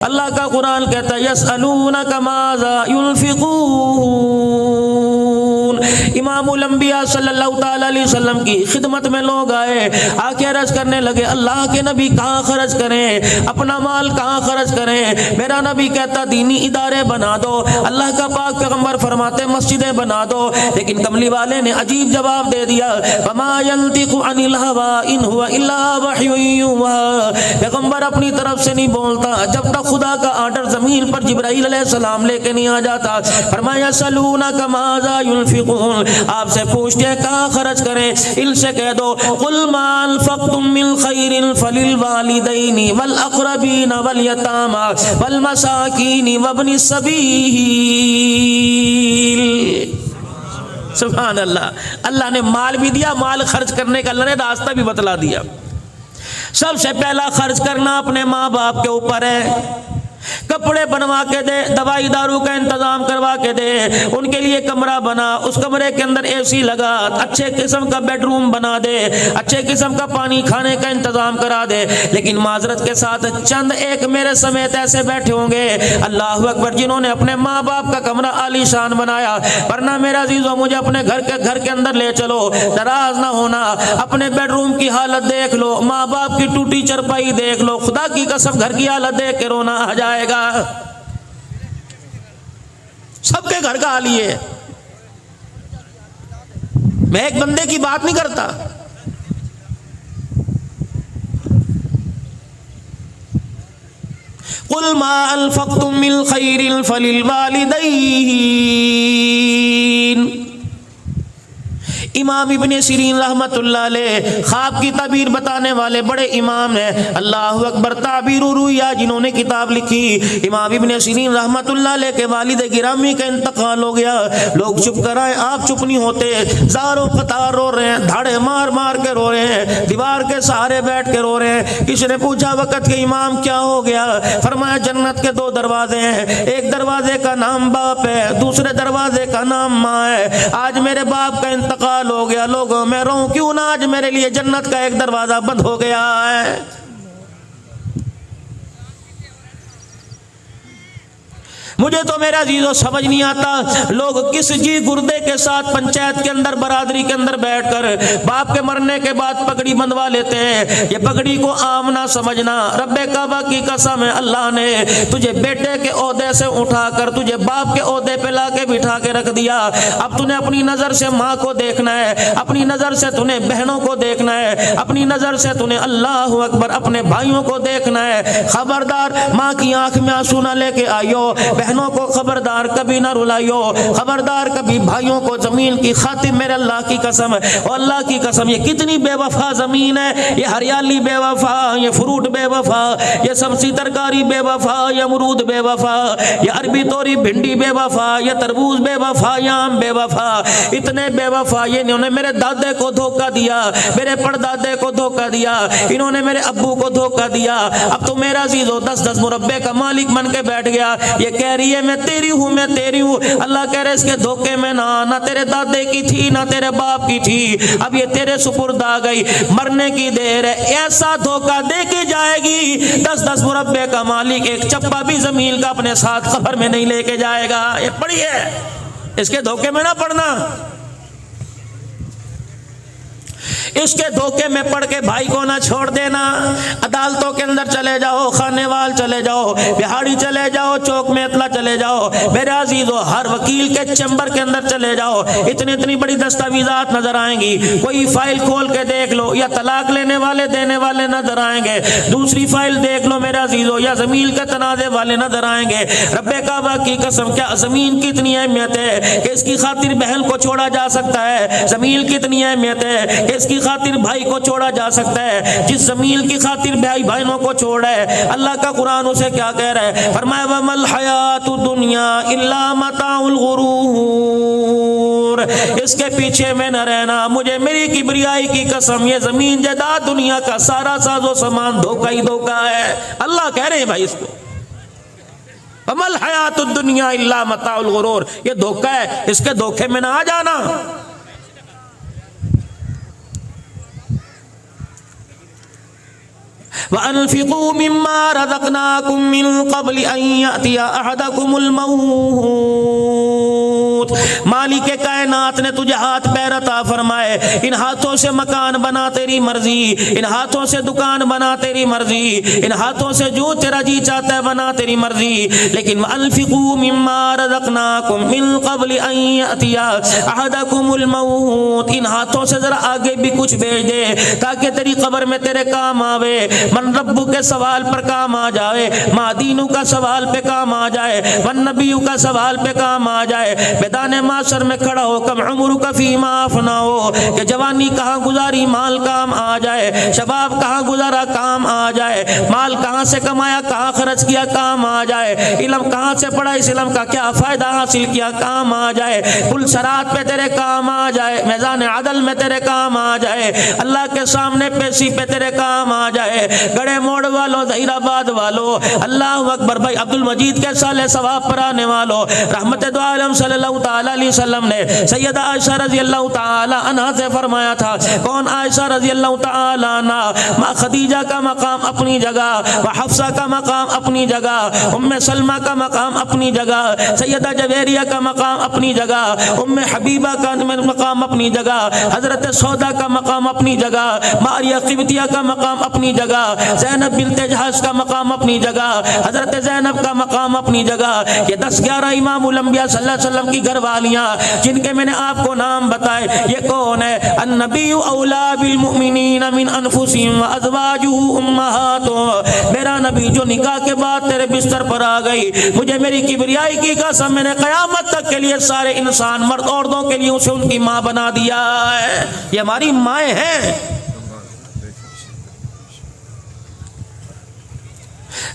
اللہ کا قرآن کہتا ہے یسألونک ماذا ينفقون، امام الانبیاء صلی اللہ تعالی علیہ وسلم کی خدمت میں لوگ آئے، آ کے عرض کرنے لگے اللہ کے نبی کہاں خرچ کریں، اپنا مال کہاں خرچ کریں؟ میرا نبی کہتا دینی ادارے بنا دو، اللہ کا پاک پیغمبر فرماتے مسجدیں بنا دو، لیکن کملی والے نے عجیب جواب دے دیا وما ينطق عن الهوى ان هو الا وحی یوحی، پیغمبر اپنی طرف سے نہیں بولتا جب تک خدا کا آرڈر زمین پر جبرائیل علیہ السلام لے کے نہیں آ جاتا۔ فرمایا یسألونک ماذا ينفقون، آپ سے پوچھتے ہیں کہاں خرچ کریں، ان سے کہہ دو قل ما انفقتم من خیر فللوالدین والاقربین والیتامى والمساکین وابن السبیل۔ سبحان اللہ، اللہ نے مال بھی دیا، مال خرچ کرنے کا اللہ نے راستہ بھی بتلا دیا۔ سب سے پہلا خرچ کرنا اپنے ماں باپ کے اوپر ہے، کپڑے بنوا کے دے، دوائی دارو کا انتظام کروا کے دے، ان کے لیے کمرہ بنا، اس کمرے کے اندر اے سی لگا، اچھے قسم کا بیڈ روم بنا دے، اچھے قسم کا پانی کھانے کا انتظام کرا دے۔ لیکن معذرت کے ساتھ چند ایک میرے سمیت ایسے بیٹھے ہوں گے اللہ اکبر جنہوں نے اپنے ماں باپ کا کمرہ عالی شان بنایا، ورنہ میرا عزیزو مجھے اپنے گھر کے اندر لے چلو، ناراض نہ ہونا، اپنے بیڈ روم کی حالت دیکھ لو، ماں باپ کی ٹوٹی چرپائی دیکھ لو، خدا کی قسم گھر کی حالت دیکھ کے رونا آ جائے گا۔ سب کے گھر کا حال یہ ہے، میں ایک بندے کی بات نہیں کرتا۔ قل ما انفقتم من خیر فللوالدین۔ امام ابن سیرین رحمت اللہ علیہ خواب کی تعبیر بتانے والے بڑے امام ہیں، اللہ اکبر، تعبیر الرؤیا جنہوں نے کتاب لکھی۔ امام ابن سیرین رحمت اللہ علیہ کے والد گرامی کا انتقال ہو گیا، لوگ چپ کر آئے، آپ چپ نہیں ہوتے، زاروں قطار رو رہے ہیں، دھاڑے مار مار کے رو رہے ہیں، دیوار کے سہارے بیٹھ کے رو رہے ہیں۔ کسی نے پوچھا وقت کے امام کیا ہو گیا؟ فرمایا جنت کے دو دروازے ہیں، ایک دروازے کا نام باپ ہے، دوسرے دروازے کا نام ماں ہے۔ آج میرے باپ کا انتقال ہو گیا، لوگوں میں رہوں کیوں نہ، آج میرے لیے جنت کا ایک دروازہ بند ہو گیا ہے۔ مجھے تو میرا عزیزو سمجھ نہیں آتا لوگ کس جی گردے کے ساتھ پنچایت کے اندر برادری کے اندر بیٹھ کر باپ کے مرنے کے بعد پگڑی بندھوا لیتے ہیں۔ یہ پگڑی کو عام نہ سمجھنا، رب کعبہ کی قسم ہے اللہ نے تجھے بیٹے کے عہدے سے اٹھا کر تجھے باپ کے عہدے پہ لا کے بٹھا کے رکھ دیا۔ اب تو نے اپنی نظر سے ماں کو دیکھنا ہے، اپنی نظر سے تو نے بہنوں کو دیکھنا ہے، اپنی نظر سے تو نے اللہ اکبر اپنے بھائیوں کو دیکھنا ہے۔ خبردار ماں کی آنکھ میں آنسو نہ لے کے آئیو، بہنوں کو خبردار کبھی نہ رلائیو، خبردار کبھی بھائیوں کو زمین کی خاطر میرے اللہ کی قسم ہے، اور اللہ کی قسم یہ کتنی بے وفا زمین ہے، یہ ہریالی بے وفا، یہ فروٹ بے وفا، یہ سبزی ترکاری بے وفا، یہ امرود بے وفا، یہ عربی توری بھنڈی بے وفا، یہ تربوز بے وفا، یہ آم بے وفا، اتنے بے وفا یہ انہوں نے میرے دادے کو دھوکہ دیا، میرے پردادے کو دھوکہ دیا، انہوں نے میرے ابو کو دھوکہ دیا۔ اب تو میرا عزیزو 10 مربے کا مالک بن کے بیٹھ گیا، یہ کہہ رہی ہے میں تیری ہوں، میں تیری ہوں۔ اللہ کہہ رہے اس کے دھوکے میں نہ تیرے دادے کی تھی نہ تیرے باپ کی تھی، اب یہ تیرے سپرد آ گئی، مرنے کی دیر ہے۔ ایسا دھوکہ دے کے جائے گی 10 مربے کا مالک ایک چپا بھی زمین کا اپنے ساتھ قبر میں نہیں لے کے جائے گا۔ یہ پڑھیے، اس کے دھوکے میں نہ پڑنا، اس کے دھوکے میں پڑھ کے بھائی کو نہ چھوڑ دینا۔ عدالتوں کے اندر چلے جاؤ، خانے وال چلے جاؤ، بہاڑی چلے جاؤ، چوک میں اطلاع چلے جاؤ، میرے عزیزو ہر وکیل کے چیمبر کے اندر چلے جاؤ، اتنی بڑی دستاویزات نظر آئیں گی، کوئی فائل کھول کے دیکھ لو، یا طلاق لینے والے دینے والے نظر آئیں گے، دوسری فائل دیکھ لو میرے عزیزو، یا زمین کے تنازع والے نظر آئیں گے۔ رب کعبہ کی قسم کیا زمین کی اتنی اہمیت ہے کہ اس کی خاطر بہن کو چھوڑا جا سکتا ہے، زمین کی اتنی اہمیت ہے کہ اس کی خاطر بھائی کو چھوڑا جا سکتا ہے، جس زمین کی خاطر بھائیوں کو چھوڑا ہے اللہ کا قرآن اسے کیا کہہ رہا ہے؟ فرمایا وَمَا الْحَيَاةُ الدُّنْيَا إِلَّا مَتَاعُ الْغُرُورِ، اس کے پیچھے میں نہ رہنا، مجھے میری کبریائی کی قسم یہ زمین جائیداد دنیا کا سارا ساز و سامان دھوکہ ہی دھوکہ ہے۔ اللہ کہہ رہے ہیں بھائی اس کو وَمَا الْحَيَاةُ الدُّنْيَا إِلَّا مَتَاعُ الْغُرُورِ، یہ دھوکہ ہے، اس کے دھوکے میں نہ آ جانا۔ وَأَنْفِقُوا مِمَّا رَزَقْنَاكُم مِّن قَبْلِ أَن يَأْتِيَ أَحَدَكُمُ الْمَوْتُ۔ مالک کائنات نے تجھے ہاتھ پیر عطا فرمائے، ان ہاتھوں سے مکان بنا تیری مرضی، ان ہاتھوں سے دکان بنا تیری مرضی، ان ہاتھوں سے جو تیرا جی چاہتا ہے بنا تیری مرضی، لیکن وَأَنْفِقُوا مِمَّا رَزَقْنَاكُم مِّن قَبْلِ أَن يَأْتِيَ أَحَدَكُمُ الْمَوْتُ۔ ان ہاتھوں سے ذرا آگے بھی کچھ بھیج دے تاکہ تیری قبر میں تیرے کام آوے، من ربو کے سوال پر کام آ جائے، ما دینو کا سوال پہ کام آ جائے، من نبیو کا سوال پہ کام آ جائے، میدان معاشر میں کھڑا ہو کم عمرو کا فیما افنا ہو کہ جوانی کہاں گزاری مال کام آ جائے، شباب کہاں گزارا کام آ جائے، مال کہاں سے کمایا کہاں خرچ کیا کام آ جائے، علم کہاں سے پڑھا اس علم کا کیا فائدہ حاصل کیا کام آ جائے، پل صراط پہ تیرے کام آ جائے، میدان عدل میں تیرے کام آ جائے، اللہ کے سامنے پیشی پہ تیرے کام آ جائے، گڑے موڑ والو ظہیر آباد والو، اللہ اکبر بھائی عبد المجید کے سالے ثواب پر آنے والو، رحمت دو عالم صلی اللہ تعالی علیہ وسلم نے سیدہ عائشہ رضی اللہ تعالی عنہا سے فرمایا تھا، کون عائشہ رضی اللہ تعالی عنہا، ماں خدیجہ کا مقام اپنی جگہ، حفصہ کا مقام اپنی جگہ، ام سلمہ کا مقام اپنی جگہ، سیدہ جویریہ کا مقام اپنی جگہ، ام حبیبہ کا مقام اپنی جگہ، حضرت سودا کا مقام اپنی جگہ، ماریہ قبطیہ کا مقام اپنی جگہ، زینب بنت جہش کا مقام اپنی جگہ، حضرت زینب کا مقام اپنی جگہ، یہ 10-11 امام الانبیاء صلی اللہ علیہ وسلم کی گھر والیاں جن کے میں نے آپ کو نام بتائے، یہ کون ہے؟ النبی اولا بالمؤمنین من انفسہم وازواجہ امہاتہم، میرا نبی جو نکاح کے بعد تیرے بستر پر آ گئی، مجھے میری کبریائی کی قسم میں نے قیامت تک کے لیے سارے انسان مرد عورتوں کے لیے اسے ان کی ماں بنا دیا ہے، یہ ہماری مائیں ہیں۔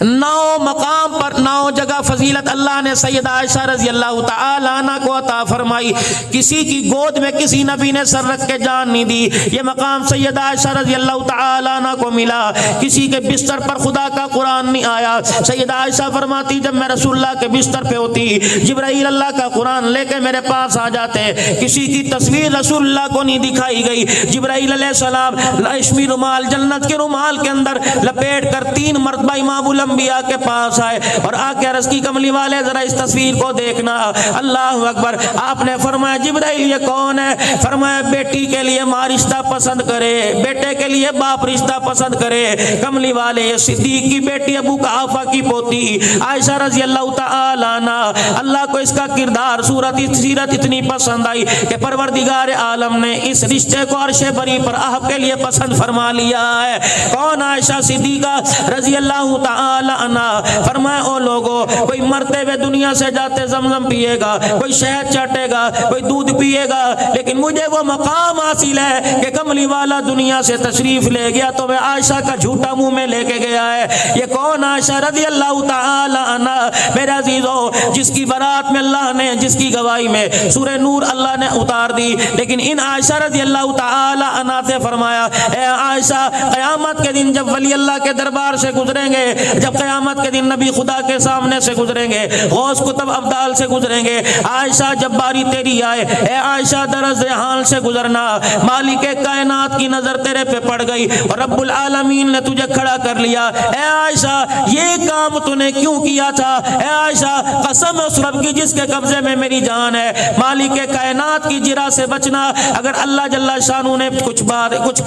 9 مقام پر 9 جگہ فضیلت اللہ نے سیدہ عائشہ رضی اللہ تعالی عنہ کو عطا فرمائی، کسی کی گود میں کسی نبی نے سر رکھ کے جان نہیں دی، یہ مقام سیدہ عائشہ رضی اللہ تعالی عنہ کو ملا، کسی کے بستر پر خدا کا قرآن نہیں آیا، سیدہ عائشہ فرماتی جب میں رسول اللہ کے بستر پہ ہوتی جبرائیل اللہ کا قرآن لے کے میرے پاس آ جاتے، کسی کی تصویر رسول اللہ کو نہیں دکھائی گئی، جبرائیل علیہ السلام ریشمی رومال جنت کے رومال کے اندر لپیٹ کر 3 مرتبہ امام الانبیاء کے پاس آئے اور آ کے عرض کی کملی والے ذرا اس تصویر کو دیکھنا، اللہ اکبر، آپ نے فرمایا جبرائیل یہ کون ہے؟ فرمایا بیٹی کے لیے ماں رشتہ پسند کرے، بیٹے کے لیے باپ رشتہ پسند کرے، کملی والے یہ صدیق کی بیٹی ابو قحافہ کی پوتی عائشہ رضی اللہ تعالی عنہ، اللہ کو اس کا کردار سیرت اتنی پسند آئی کہ پروردگار عالم نے اس رشتے کو عرش بری پر آپ کے لیے پسند فرما لیا ہے۔ کون؟ عائشہ صدیقہ رضی اللہ تعالی عنہ۔ فرمایا او لوگو، کوئی مرتے ہوئے دنیا سے جاتے زمزم پیے گا، کوئی شہد چاٹے گا، کوئی دودھ پیے گا، لیکن مجھے وہ مقام حاصل ہے کہ کملی والا دنیا سے تشریف لے گیا تو میں عائشہ کا جھوٹا منہ میں لے کے گیا ہے۔ یہ کون؟ عائشہ رضی اللہ تعالی عنہ۔ میرے عزیزو، جس کی برات میں اللہ نے، جس کی گواہی میں سورہ نور اللہ نے اتار دی، لیکن ان عائشہ رضی اللہ تعالی عنہ سے فرمایا اے عائشہ، قیامت کے دن جب ولی اللہ کے دربار سے گزریں گے، جب قیامت کے دن نبی خدا کے سامنے سے گزریں گے، غوث کتب ابدال سے گزریں گے، عائشہ جب باری تیری آئے، اے عائشہ درز حال سے گزرنا، مالک کائنات کی نظر تیرے پہ پڑ گئی اور رب العالمین نے تجھے کھڑا کر لیا، اے عائشہ یہ کام تو نے کیوں کیا تھا؟ اے عائشہ قسم اس رب کی جس کے قبضے میں میری جان ہے، مالک کائنات کی جرا سے بچنا، اگر اللہ جل شانہ نے کچھ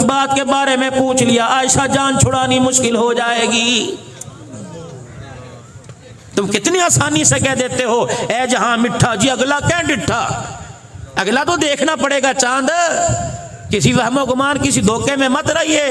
بات کے بارے میں پوچھ لیا، عائشہ جان چھڑانی مشکل ہو جائے گی۔ تم کتنی آسانی سے کہہ دیتے ہو اے جہاں مٹھا، جی اگلا کیا ڈٹھا، اگلا تو دیکھنا پڑے گا چاند، کسی وہم و گمان کسی دھوکے میں مت رہیے۔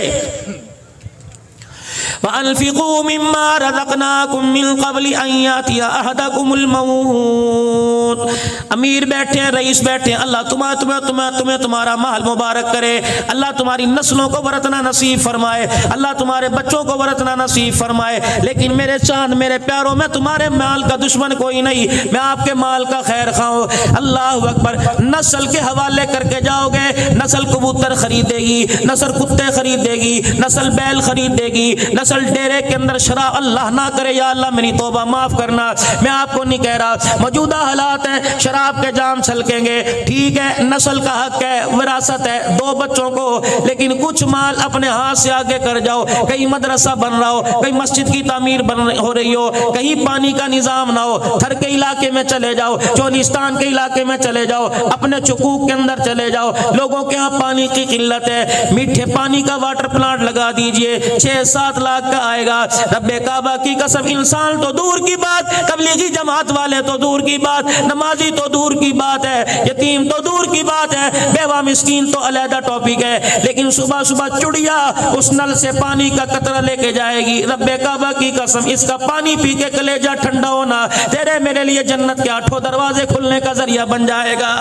وَأَنْفِقُوا مِمَّا رَزَقْنَاكُم مِّن قَبْلِ أَن يَأْتِيَ أَحَدَكُمُ الْمَوْتُ۔ امیر بیٹھے ہیں، رئیس بیٹھے ہیں، اللہ تمہیں تمہارا مال مبارک کرے، اللہ تمہاری نسلوں کو ورثنا نصیب فرمائے، اللہ تمہارے بچوں کو ورثنا نصیب فرمائے، لیکن میرے چاند میرے پیاروں، میں تمہارے مال کا دشمن کوئی نہیں، میں آپ کے مال کا خیر خواہ ہوں۔ اللہ اکبر، نسل کے حوالے کر کے جاؤ گے، نسل کبوتر خریدے گی، نسل کتے خریدے گی، نسل بیل خریدے گی، نسل اصل ڈیرے کے اندر شراب اللہ نہ کرے یا اللہ میری توبہ معاف کرنا، میں آپ کو نہیں کہہ رہا، موجودہ حالات ہیں شراب کے جام چھلکیں گے، ٹھیک ہے نسل کا حق ہے، وراثت ہے 2 بچوں کو، لیکن کچھ مال اپنے ہاتھ سے آگے کر جاؤ، کہیں مدرسہ بن رہا ہو، کہیں مسجد کی تعمیر ہو رہی ہو، کہیں پانی کا نظام نہ ہو، تھر کے علاقے میں چلے جاؤ، چولستان کے علاقے میں چلے جاؤ، اپنے چکوک کے اندر چلے جاؤ، لوگوں کے ہاں پانی کی قلت ہے، میٹھے پانی کا واٹر پلانٹ لگا دیجئے، 6-7 لاکھ کا آئے گا، رب کعبہ کی قسم انسان تو دور کی بات، تبلیغی جماعت والے تو دور کی بات، نمازی تو دور کی بات ہے، یتیم تو دور کی بات ہے، بیوہ مسکین تو علیحدہ ٹاپک ہے، لیکن صبح صبح چڑیا اس نل سے پانی کا قطرہ لے کے جائے گی، رب کعبہ کی قسم اس کا پانی پی کے کلیجہ ٹھنڈا ہونا تیرے میرے لیے جنت کے 8 دروازے کھلنے کا ذریعہ بن جائے گا۔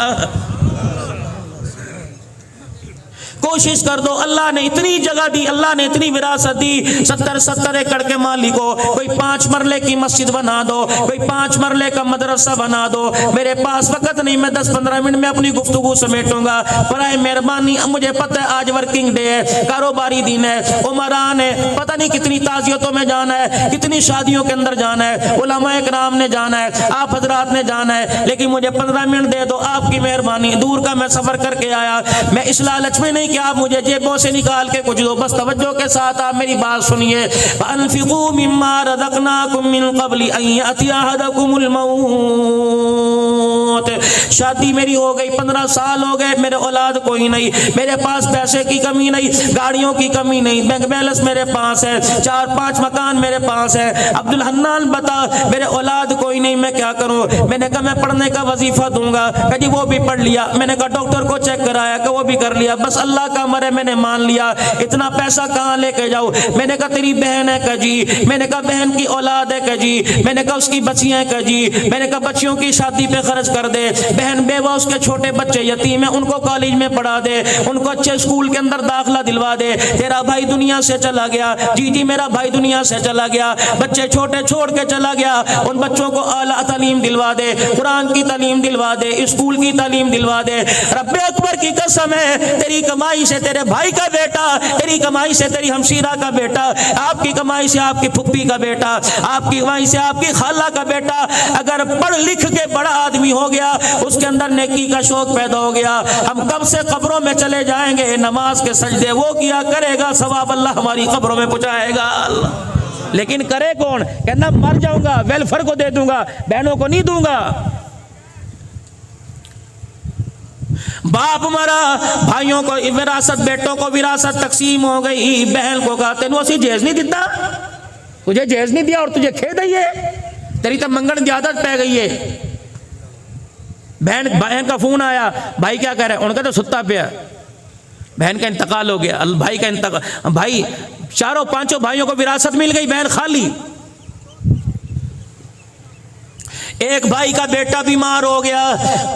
کوشش کر دو، اللہ نے اتنی جگہ دی، اللہ نے اتنی وراثت دی، 70 ایکڑ کے مالک کو کوئی 5 مرلے کی مسجد بنا دو، کوئی 5 مرلے کا مدرسہ بنا دو، میرے پاس وقت نہیں، میں 10-15 منٹ میں اپنی گفتگو سمیٹوں گا، برائے مہربانی مجھے پتہ ہے آج ورکنگ ڈے ہے، کاروباری دن ہے، عمران ہے، پتہ نہیں کتنی تعزیتوں میں جانا ہے، کتنی شادیوں کے اندر جانا ہے، علماء کرام نے جانا ہے، آپ حضرات نے جانا ہے، لیکن مجھے 15 منٹ دے دو، آپ کی مہربانی، دور کا میں سفر کر کے آیا، میں اس لالچ میں نہیں کہ آپ مجھے جیبوں سے نکال کے کچھ دو، بس توجہ کے ساتھ آپ میری بات سنیے، فَأَنفِقُوا مِمَّا رَزَقْنَاكُم مِّن قَبْلِ أَن يَأْتِيَ أَحَدَكُمُ الْمَوْتُ۔ شادی میری ہو گئی، 15 سال ہو گئے، میرے اولاد کوئی نہیں، میرے پاس پیسے کی کمی نہیں، گاڑیوں کی کمی نہیں، بینک بیلنس میرے پاس ہے، 4-5 مکان میرے پاس ہے، عبد الحنان بتا میرے اولاد کوئی نہیں، میں کیا کروں؟ میں نے کہا میں پڑھنے کا وظیفہ دوں گا، کہ جی وہ بھی پڑھ لیا، میں نے کہا ڈاکٹر کو چیک کرایا، کہ وہ بھی کر لیا، بس اللہ کا مرے میں نے مان لیا، اتنا پیسہ کہاں لے کے جاؤ؟ میں نے کہا تیری بہن ہے کہ جی، میں نے کہا بہن کی اولاد ہے کہ جی، میں نے کہا اس کی بچیاں ہیں کہ جی، میں نے کہا بچیوں کی شادی پہ خرچ کر دے، بہن بیوہ اس کے چھوٹے بچے یتیم ہیں ان کو کالج میں پڑھا دے، ان کو اچھے اسکول کے اندر داخلہ دلوا دے، تیرا بھائی دنیا سے چلا گیا، جی جی میرا بھائی دنیا سے چلا گیا، بچے چھوٹے چھوڑ کے چلا گیا، ان بچوں کو اعلیٰ تعلیم دلوا دے، قرآن کی تعلیم دلوا دے، اسکول کی تعلیم دلوا دے، رب اکبر کی قسم ہے تیری کمائی سے تیرے بھائی کا بیٹا، تیری کمائی سے تیری ہمشیرہ کا بیٹا، آپ کی کمائی سے آپ کی پھپھی کا بیٹا، آپ کی کمائی سے آپ کی خالہ کا بیٹا اگر پڑھ لکھ کے بڑا آدمی ہو گیا، اس کے اندر نیکی کا شوق پیدا ہو گیا، ہم کب سے قبروں میں چلے جائیں گے، نماز کے سجدے وہ کیا کرے گا، ثواب اللہ ہماری قبروں میں پہنچائے گا، لیکن کرے کون؟ کہنا مر جاؤں گا ویلفیئر کو دے دوں گا، بہنوں کو نہیں دوں گا۔ باپ مرا، بھائیوں کو وراثت، بیٹوں کو وراثت تقسیم ہو گئی، بہن کو کہا تینوں اسی جہیز نہیں دیتا، تجھے جہیز نہیں دیا اور تجھے کھے دئیے، تیری تو منگن دی عادت پہ گئی ہے۔ بہن کا فون آیا، بھائی کیا کہہ رہے ہیں؟ ان کا تو ستا پیا، بہن کا انتقال ہو گیا، بھائی کا انتقال، بھائی 4-5 بھائیوں کو وراثت مل گئی، بہن خالی۔ ایک بھائی کا بیٹا بیمار ہو گیا،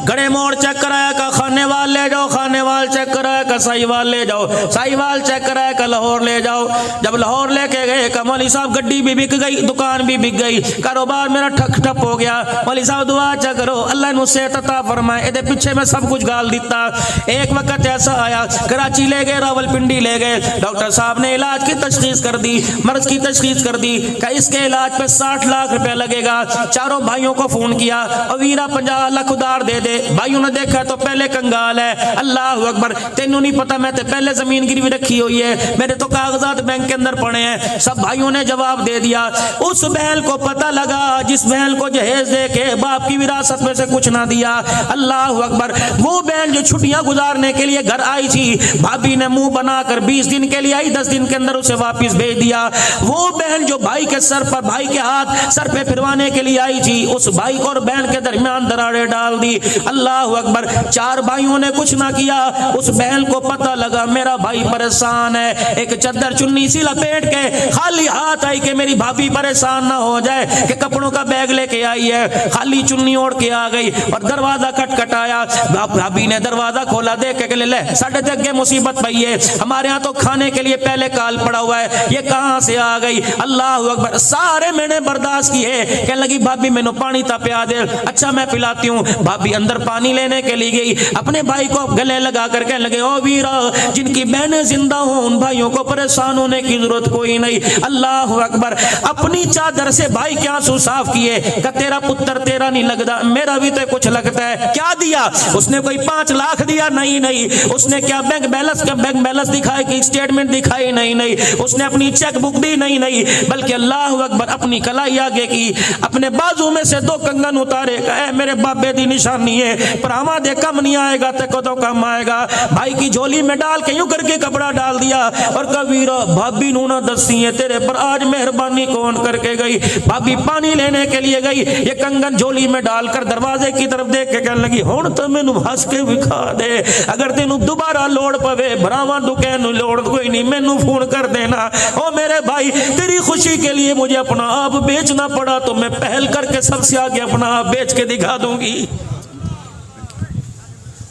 گڑے موڑ چیک کرایا کہ خانے وال لے جاؤ، خانے وال چیک کرایا کہ سائی وال لے جاؤ، سائی وال چیک کرایا کہ لاہور لے جاؤ، جب لاہور لے کے گئے کہ مولوی صاحب گڈی بھی بک گئی، دکان بھی بک گئی، کاروبار میرا ٹھک ٹھپ ہو گیا، مولوی صاحب دعا چیک کرو اللہ نے اسے عطا فرمائے، ادھر پیچھے میں سب کچھ گال دیتا۔ ایک وقت ایسا آیا، کراچی لے گئے، راول پنڈی لے گئے، ڈاکٹر صاحب نے علاج کی تشخیص کر دی، مرض کی تشخیص کر دی کہ اس کے علاج پہ 60 لاکھ روپے لگے گا۔ چاروں بھائیوں کو فون کیا، اویرا 50 لاکھ ادھار دے دے، بھائیوں نے دیکھا تو پہلے کنگال ہے، اللہ اکبر، تینوں نہیں پتا میں تے پہلے زمین گروی رکھی ہوئی ہے، میرے تو کاغذات بینک کے اندر پڑے ہیں، سب بھائیوں نے جواب دے دیا۔ اس بہن کو پتہ لگا جس بہن کو جہیز دے کے باپ کی وراثت میں سے کچھ نہ دیا، اللہ اکبر، وہ بہن جو چھٹیاں گزارنے کے لیے گھر آئی تھی، بھابھی نے منہ بنا کر 20 دن کے لیے آئی، 10 دن کے اندر اسے واپس بھیج دیا۔ وہ بہن جو بھائی کے سر پر، بھائی کے ہاتھ سر پہ پھروانے کے لیے آئی تھی، اس بھائی اور بہن کے درمیان دراڑیں ڈال دی، اللہ اکبر، 4 بھائیوں نے کچھ نہ کیا، اس بہن کو پتہ لگا میرا بھائی پریشان ہے، ایک چادر چنی سی لپیٹ کے خالی ہاتھ آئی کہ میری بھابھی پریشان نہ ہو جائے، کہ کپڑوں کا بیگ لے کے آئی ہے، خالی چنی اوڑھ کے آ گئی اور دروازہ کھٹکھٹایا، بھابھی نے دروازہ کھولا، دیکھ کے لے ساڈے تے اگے مصیبت پئی ہے، ہمارے ہاں تو کھانے کے لیے پہلے کال پڑا ہوا ہے، یہ کہاں سے آ گئی، اللہ اکبر، سارے میں نے برداشت کیے، کہنے لگی بھابھی مینوں پانی تھا پیا دے. اچھا میں پلاتی ہوں. بھابی اندر پانی لینے کے لیے گئی, اپنے بھائی کو گلے لگا کر کہنے لگے, او ویرا جن کی بہنیں زندہ ہوں ان بھائیوں کو پریشان ہونے کی ضرورت کوئی نہیں. اللہ اکبر. اپنی چادر سے بھائی کے آنسو صاف کیے کہ تیرا پتر تیرا نہیں لگتا, میرا بھی تو کچھ لگتا ہے. کیا دیا اس نے؟ کوئی 5 لاکھ دیا؟ نہیں. اس نے کیا بینک بیلنس دکھائی کہ اسٹیٹمنٹ دکھائی؟ نہیں. اس نے اپنی چیک بک دی؟ نہیں. بلکہ اللہ اکبر اپنی کلائی آگے کی, اپنے بازو میں سے 2 کنگن اتارے, اے میرے بابے دی نشانی ہے, پر ہما دے کم نہیں آئے گا تے کو تو کم آئے گا. بھائی کی جھولی میں ڈال کے یوں کر کے کپڑا ڈال دیا اور کہا ویرا بھابی نو نہ دسی ہے تیرے پر آج مہربانی کون کر کے گئی. بھابی پانی لینے کے لیے گئی, یہ کنگن جھولی میں ڈال کر دروازے کی طرف دیکھ کے کہنے لگی, ہن تو مینوں ہنس کے وکھا دے, اگر تینوں دوبارہ لوڑ پوے بھراواں دکین نو لوڑ کوئی نہیں, مینوں فون کر دینا. او میرے بھائی تیری خوشی کے لیے مجھے اپنا آپ بیچنا پڑا تو میں پہل کر کے سب سے آگے اپنا آپ بیچ کے دکھا دوں گی.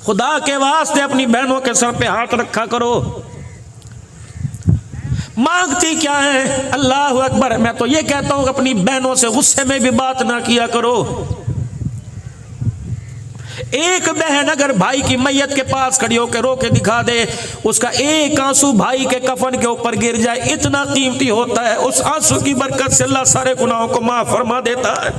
خدا کے واسطے اپنی بہنوں کے سر پہ ہاتھ رکھا کرو. مانگتی کیا ہے؟ اللہ اکبر. میں تو یہ کہتا ہوں اپنی بہنوں سے غصے میں بھی بات نہ کیا کرو. ایک بہن اگر بھائی کی میت کے پاس کھڑی ہو کے رو کے دکھا دے, اس کا ایک آنسو بھائی کے کفن کے اوپر گر جائے, اتنا قیمتی ہوتا ہے. اس آنسو کی برکت سے اللہ سارے گناہوں کو معاف فرما دیتا ہے.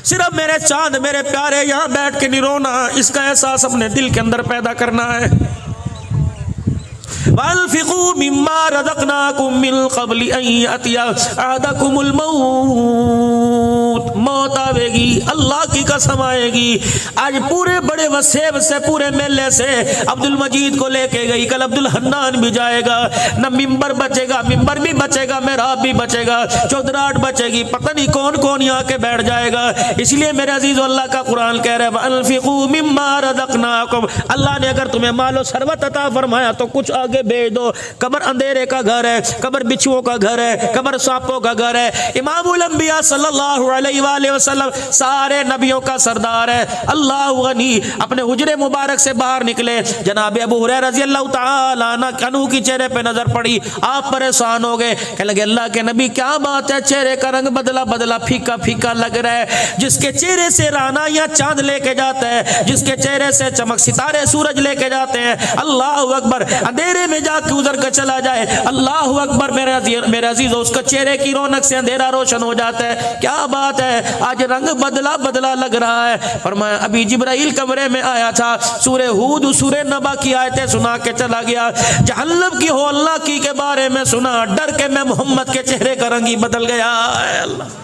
صرف میرے چاند میرے پیارے یہاں بیٹھ کے نہیں رونا, اس کا احساس اپنے دل کے اندر پیدا کرنا ہے. وَأَنفِقُوا مِمَّا رَزَقْنَاكُم مِّن قَبْلِ أَن يَأْتِيَ أَحَدَكُمُ الْمَوْتُ. موت آئے گی, اللہ کی قسم آئے گی. آج پورے بڑے وسیب سے پورے میلے سے عبد المجید کو لے کے گئی, کل عبد الحنان بھی جائے گا. نہ ممبر بچے گا, ممبر بھی بچے گا, محراب بھی بچے گا, چودراہٹ بچے گی, پتہ نہیں کون کون یہاں کے بیٹھ جائے گا. اس لیے میرے عزیز اللہ کا قرآن کہہ رہا ہے وَأَنفِقُوا مِمَّا رَزَقْنَاكُمْ. اللہ نے اگر تمہیں مال و ثروت عطا فرمایا تو کچھ آگے بھیج دو. قبر اندھیرے کا گھر ہے, قبر بچھوؤں کا گھر ہے, قبر سانپوں کا گھر ہے. امام الانبیاء صلی اللہ علیہ وآلہ وسلم سارے نبیوں کا سردار ہے. اللہ غنی اپنے حجرے مبارک سے باہر نکلے, جناب ابو ہریرہ رضی اللہ تعالیٰ عنہ کی چہرے پہ نظر پڑی, آپ پریشان ہو گئے. کہنے لگے اللہ کے نبی کیا بات ہے, چہرے کا رنگ بدلا پھیکا پھیکا لگ رہا ہے. جس کے چہرے سے رانا یا چاند لے کے جاتا ہے, جس کے چہرے سے چمک ستارے سورج لے کے جاتے ہیں, اللہ اکبر اندھیرے میں جا کے گزر کر چلا جائے, اللہ اکبر میرے عزیز اس کا چہرے کی رونق سے اندھیرا روشن ہو جاتا ہے. کیا بات ہے, آج رنگ بدلا لگ رہا ہے. فرمایا ابھی جبرائیل کمرے میں آیا تھا, سورہ ہود سورہ نبا کی آیتیں سنا کے چلا گیا. جہنم کی ہو اللہ کی کے بارے میں سنا, ڈر کے میں محمد کے چہرے کا رنگ ہی بدل گیا. اللہ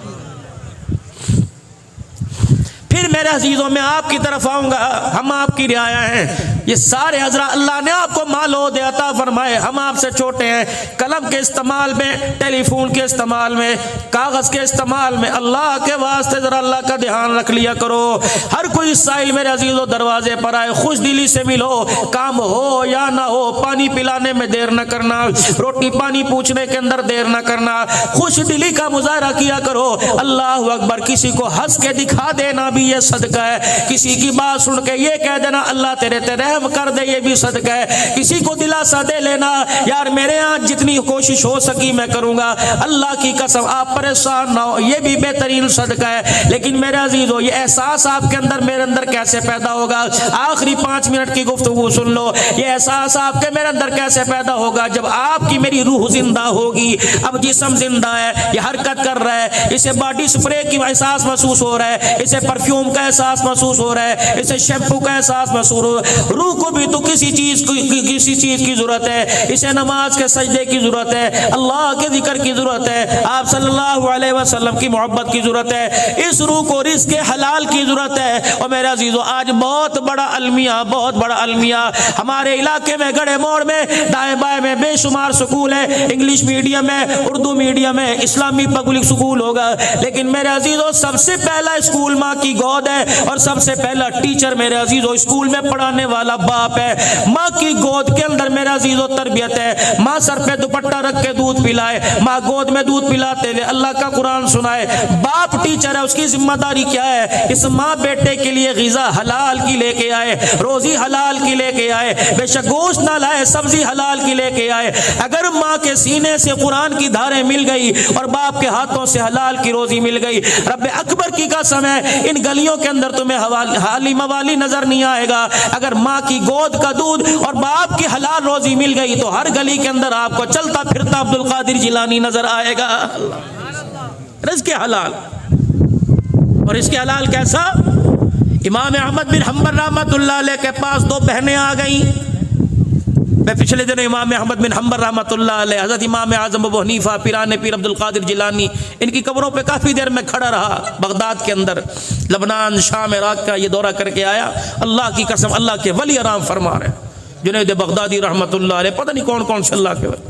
پھر میرے عزیزوں میں آپ کی طرف آؤں گا, ہم آپ کی رعایا ہیں. یہ سارے حضرات اللہ نے آپ کو مال و دے عطا فرمائے, ہم آپ سے چھوٹے ہیں. قلم کے استعمال میں, ٹیلی فون کے استعمال میں, کاغذ کے استعمال میں اللہ کے واسطے ذرا اللہ کا دھیان رکھ لیا کرو. ہر کوئی سائل میرے عزیزوں دروازے پر آئے, خوش دلی سے ملو, کام ہو یا نہ ہو, پانی پلانے میں دیر نہ کرنا, روٹی پانی پوچھنے کے اندر دیر نہ کرنا, خوش دلی کا مظاہرہ کیا کرو. اللہ اکبر کسی کو ہنس کے دکھا دینا بھی یہ صدقہ ہے, کسی کی بات سن کے یہ کہہ دینا اللہ تیرے رحم کر دے یہ بھی صدقہ ہے, کسی کو دلاسا دے لینا یار میرے ہاں جتنی کوشش ہو سکی میں کروں گا, اللہ کی قسم آپ پریشان نہ ہو, یہ بھی بہترین صدقہ ہے. لیکن میرے عزیزو یہ احساس آپ کے اندر میرے اندر کیسے پیدا ہوگا؟ آخری 5 منٹ کی گفتگو سن لو. یہ احساس آپ کے میرے اندر کیسے پیدا ہوگا؟ جب آپ کی میری روح زندہ ہوگی. اب جسم زندہ ہے, یہ حرکت کر رہا ہے, اسے باڈی سپرے کی احساس محسوس ہو رہا ہے, اسے پرفیوم کا احساس محسوس ہو رہا ہے, اسے شیمپو کا احساس محسوس ہو رہا ہے. روح کو بھی تو کسی چیز کی ضرورت ہے, اسے نماز کے سجدے کی ضرورت ہے, اللہ کے ذکر کی ضرورت ہے, آپ صلی اللہ علیہ وسلم کی محبت کی ضرورت ہے, اس روح کو رزق حلال کی ضرورت ہے. اور میرے عزیزو آج بہت بڑا المیہ ہمارے علاقے میں, گڑھے موڑ میں, دائیں بائیں میں بے شمار سکول ہے, انگلش میڈیم ہے, اردو میڈیم ہے, اسلامی پبلک سکول ہوگا. لیکن میرے عزیزو سب سے پہلا اسکول ماں کی گود ہے, اور سب سے پہلا ٹیچر میرے عزیزو اسکول میں پڑھانے والا والا باپ ہے، ماں کی گود کے اندر میرا عزیزو تربیت ہے، ماں سر پہ دوپٹہ رکھ کے دودھ پلائے، ماں گود میں دودھ پلاتے ہوئے اللہ کا قرآن سنائے، باپ ٹیچر ہے، اس کی ذمہ داری کیا ہے؟ اس ماں بیٹے کے لیے غذا حلال کی لے کے آئے، روزی حلال کی لے کے آئے، بے شک گوشت نہ لائے، سبزی حلال کی لے کے آئے۔ اگر ماں کے سینے سے قرآن کی دھاریں مل گئی اور باپ کے ہاتھوں سے حلال کی روزی مل گئی، رب اکبر کی قسم ہے ان گلیوں کے اندر تمہیں حالی موالی نظر نہیں آئے گا۔ اگر ماں کی گود کا دودھ اور باپ کی حلال روزی مل گئی تو ہر گلی کے اندر آپ کو چلتا پھرتا عبد القادر جیلانی نظر آئے گا۔ رزق حلال، اور اس کے حلال کیسا؟ امام احمد بن حنبل رحمۃ اللہ علیہ کے پاس دو بہنیں آ گئیں۔ میں پچھلے دنوں امام احمد بن حنبل رحمۃ اللہ علیہ، حضرت امام اعظم ابو حنیفہ، پیران پیر عبد القادر جیلانی، ان کی قبروں پہ کافی دیر میں کھڑا رہا بغداد کے اندر، لبنان، شام، عراق کا یہ دورہ کر کے آیا۔ اللہ کی قسم اللہ کے ولی آرام فرما رہے ہیں، جنید بغدادی رحمۃ اللہ علیہ، پتہ نہیں کون کون سے اللہ کے ولی۔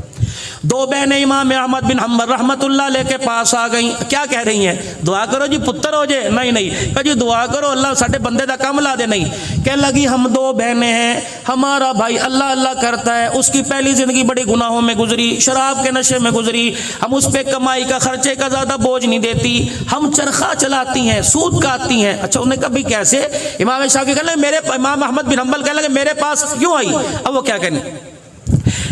دو بہنیں امام احمد بن حنبل رحمۃ اللہ علیہ کے پاس آ گئیں، کیا کہہ رہی ہیں؟ دعا کرو جی پتر ہو جائے۔ نہیں کہ جی دعا کرو اللہ ساڈے بندے دا کام لا دے۔ نہیں، کہنے لگی ہم دو بہنیں ہیں، ہمارا بھائی اللہ اللہ کرتا ہے، اس کی پہلی زندگی بڑی گناہوں میں گزری، شراب کے نشے میں گزری، ہم اس پہ کمائی کا خرچے کا زیادہ بوجھ نہیں دیتی، ہم چرخہ چلاتی ہیں، سود کاٹتی ہیں۔ اچھا، انہیں کبھی کیسے؟ امام شافعی کہنے لگے امام احمد بن حنبل کہنے لگے میرے پاس کیوں آئی؟ اب وہ کیا کہنے؟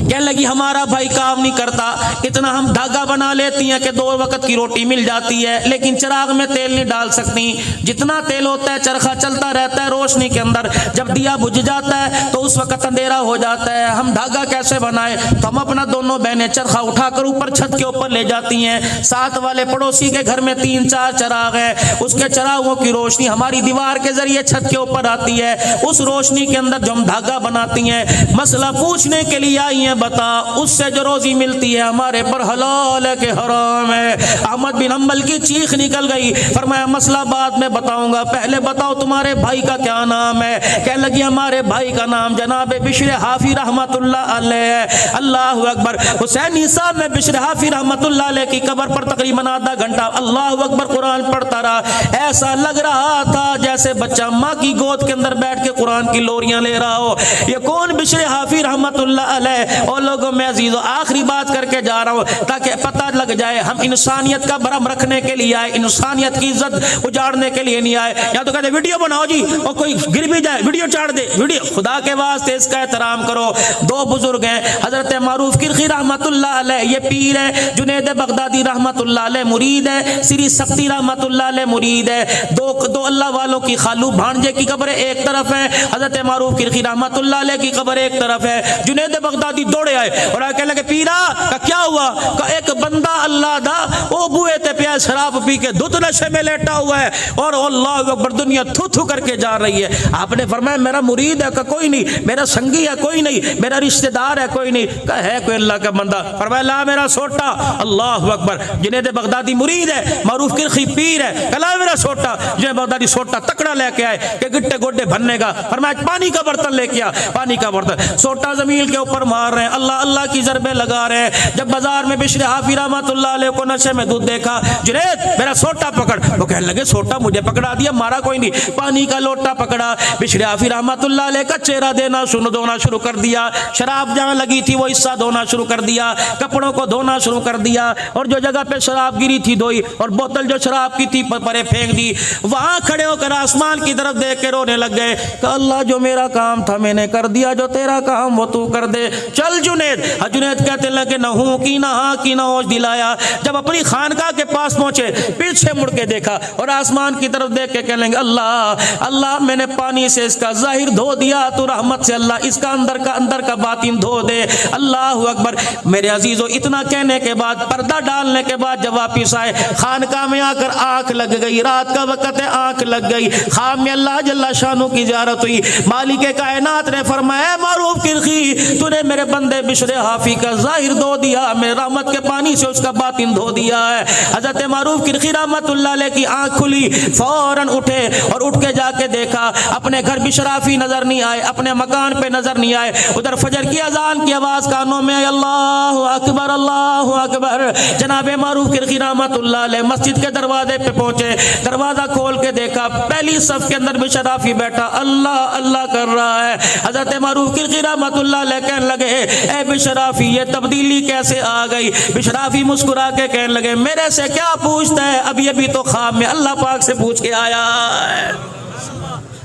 کہنے لگی ہمارا بھائی کام نہیں کرتا، اتنا ہم دھاگا بنا لیتی ہیں کہ 2 وقت کی روٹی مل جاتی ہے، لیکن چراغ میں تیل نہیں ڈال سکتی، جتنا تیل ہوتا ہے چرخہ چلتا رہتا ہے روشنی کے اندر، جب دیا بجھ جاتا ہے تو اس وقت اندھیرا ہو جاتا ہے، ہم دھاگا کیسے بنائے؟ تو ہم اپنا دونوں بہنیں چرخہ اٹھا کر اوپر چھت کے اوپر لے جاتی ہیں، ساتھ والے پڑوسی کے گھر میں 3-4 چراغ ہیں، اس کے چراغوں کی روشنی ہماری دیوار کے ذریعے چھت کے اوپر آتی ہے، اس روشنی کے اندر جو ہم دھاگا بناتی ہیں، مسئلہ پوچھنے کے لیے آئی ہیں، بتا اس سے جو روزی ملتی ہے ہمارے پر حلال ہے کہ حرام ہے؟ احمد بن حنبل کی چیخ نکل گئی، فرمایا مسئلہ بعد میں بتاؤں گا، پہلے بتاؤ تمہارے بھائی کا کیا نام ہے؟ کہنے لگی ہمارے بھائی کا نام جناب بشر حافی رحمت اللہ علیہ ہے۔ اللہ اکبر۔ حسین صاحب میں بشر حافی رحمت اللہ علیہ کی قبر پر تقریباً آدھا گھنٹہ اللہ اکبر قرآن پڑھتا رہا، ایسا لگ رہا تھا جیسے بچہ ماں کی گود کے اندر بیٹھ کے قرآن کی لوریاں لے رہا ہو۔ یہ کون بشر حافی رحمت اللہ علیہ؟ اور لوگوں میں عزیزو آخری بات کر کے جا رہا ہوں تاکہ پتہ لگ جائے ہم انسانیت کا برہم رکھنے کے لیے آئے، انسانیت کی عزت اجاڑنے کے لیے نہیں آئے۔ یا تو کہتے ویڈیو بناؤ جی، اور کوئی گر بھی جائے ویڈیو چاڑ دے، ویڈیو خدا کے واسطے اس کا احترام کرو۔ دو بزرگ ہیں، حضرت معروف کرخی رحمت اللہ علیہ یہ پیر ہے، جنید بغدادی رحمت اللہ علیہ مرید ہے، سری سختی رحمت اللہ علیہ مرید ہے۔ دو اللہ والوں کی خالو بھانجے کی قبر ایک طرف ہے، حضرت معروف کرخی رحمت اللہ علیہ کی قبر ایک طرف ہے۔ جنید بغدادی دوڑے آئے اور کہنے لگے پیرا کا کیا ہوا؟ کہ ایک بندہ اللہ دا او بوئے تے پیا شراب پی کے دھت نشے میں لیٹا ہوا ہے اور اللہ اکبر دنیا تھو تھو کر کے جا رہی ہے۔ آپ نے فرمایا میرا مرید ہے کہ کوئی نہیں، میرا سنگی ہے کوئی نہیں، میرا رشتہ دار ہے کوئی نہیں؟ کہ ہے کوئی اللہ کا بندہ؟ فرمایا لا میرا سوٹا۔ اللہ اکبر۔ جنید بغدادی مرید ہے، معروف کرخی پیر ہے، کہ لا میرا سوٹا۔ جنید بغدادی سوٹا تکڑا لے کے آئے کہ گٹے گوڈے بھرنے کا، فرمایا پانی کا برتن لے کے آ، پانی کا برتن، سوٹا زمین کے اوپر مار رہے ہیں، اللہ اللہ کی ضربیں لگا رہے ہیں۔ جب بازار میں بشر حافی رحمت اللہ علیہ کو نشے میں دودھ دیکھا، جنید میرا سوٹا پکڑ، وہ کہنے لگے سوٹا مجھے پکڑا دیا، مارا کوئی نہیں، پانی کا لوٹا پکڑا، بشر حافی رحمت اللہ علیہ کا چہرہ دھونا شروع کر دیا، شراب جہاں لگی تھی وہ حصہ دھونا شروع کر دیا، کپڑوں کو دھونا شروع کر دیا، اور جو جگہ پہ شراب گری تھی دھوئی، اور بوتل جو شراب کی تھی پرے پھینک دی۔ وہاں کھڑے ہو کر آسمان کی طرف دیکھ کے رونے لگ گئے کہ اللہ جو میرا کام تھا میں نے کر دیا، جو تیرا کام وہ تو کر دے، چل جنید۔ جنید کہتے لگے نہ ہوں کی نہ ہاں کی نہ ہوش دلایا۔ جب اپنی خانقاہ کے پاس پہنچے پیچھے مڑ کے دیکھا اور آسمان کی طرف دیکھ کے کہنے لگے اللہ اللہ میں نے پانی سے اس کا ظاہر دھو دیا، تو رحمت سے اللہ اس کا اندر کا باطن دھو دے۔ اللہ اکبر۔ میرے عزیزو اتنا کہنے کے بعد پردہ ڈالنے کے بعد جب واپس آئے خانقاہ میں آ کر آنکھ لگ گئی، رات کا وقت ہے آنکھ لگ گئی، خواب میں اللہ جل شانہ کی زیارت ہوئی، مالک کائنات نے فرمایا معروف کرخی تو نے میرے بندے بشر حافی کا ظاہر دھو دیا، میرے رحمت کے پانی سے اس کا باطن دھو دیا ہے۔ حضرت حضرت معروف کرخی رحمت اللہ علیہ کی آنکھ کھلی، فوراً اٹھے اور اٹھ کے جا کے دیکھا اپنے گھر بشرافی نظر نہیں آئے، اپنے مکان پہ نظر نہیں آئے، ادھر فجر کی اذان کی آواز کانوں میں، اللہ اکبر اللہ اکبر۔ جناب معروف کرخی رحمت اللہ علیہ مسجد کے دروازے پہ پہنچے، دروازہ کھول کے دیکھا پہلی صف کے اندر بشرافی بیٹھا اللہ اللہ کر رہا ہے۔ حضرت معروف کرخی رحمت اللہ علیہ کہنے لگے اے بشرافی یہ تبدیلی کیسے آ گئی؟ بشرافی مسکرا کے کہنے لگے میرے سے کیا پوچھتا ہے، ابھی ابھی تو خواب میں اللہ پاک سے پوچھ کے آیا ہے۔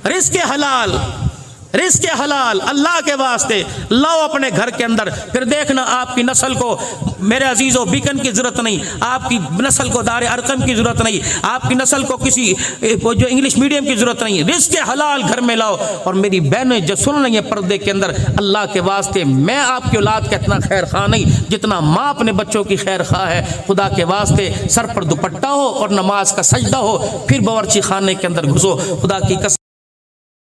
رزق حلال، رزق حلال اللہ کے واسطے لاؤ اپنے گھر کے اندر، پھر دیکھنا آپ کی نسل کو میرے عزیزوں بیکن کی ضرورت نہیں، آپ کی نسل کو دار ارقم کی ضرورت نہیں، آپ کی نسل کو کسی جو انگلش میڈیم کی ضرورت نہیں، رزق حلال گھر میں لاؤ۔ اور میری بہنیں جو سن رہی ہیں پردے کے اندر، اللہ کے واسطے میں آپ کی اولاد کا اتنا خیر خواہ نہیں جتنا ماں اپنے بچوں کی خیر خواہ ہے، خدا کے واسطے سر پر دوپٹہ ہو اور نماز کا سجدہ ہو، پھر باورچی خانے کے اندر گھسو، خدا کی قسم۔